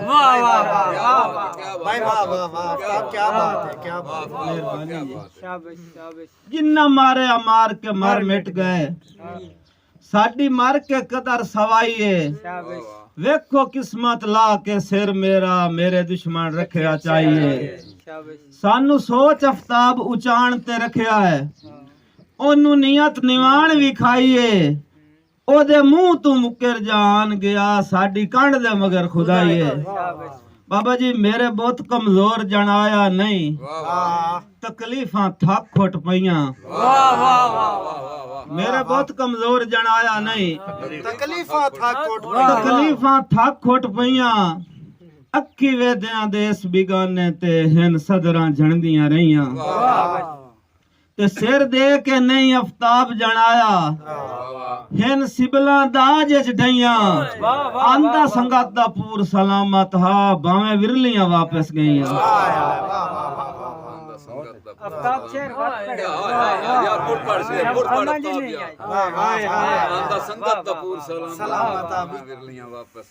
वाह वाह वाह भाई वाह वाह वाह क्या बात है, क्या बात है। मेहरबानी। शाबाश शाबाश। जिन्ना मारे मार के मर मिट गए, साडी मर के कदर सवाईए। शाबाश वेखो किस्मत ला के सिर मेरा मेरे दुश्मन रखया चाहिए। शाबाश। सानू सोच अफताब उचाण ते रखया है, ओनू नियत निवाण भी खाईए। ओदे मुंह तू मुकर जान गया, साडी कंड दे मगर खुदाईए। शाबाश। बाबा जी मेरे बहुत कमजोर जन आया नहीं, तकलीफां थक खुट पईयां। वाह वाह वाह। मेरे बहुत कमजोर जन आया नहीं, तकलीफां था कोट तकलीफां थक खुट पईयां। अक्खी वेदियां देस बिगाने ते हिन सदरां झणदियां रहियां। ते सिर दे के नहीं अफताब जनाया, हिन सिबला दाज च ढइयां। आंदा संगत दा पूर सलामत हा, भावें विरलियां वापस गईयां। अफ्ताब शेर बात पड़े यार पुर पड़ से पुर पड़ समझ नहीं आई। आंदा संगत दा पूर सलामत आ विरलियां वापस।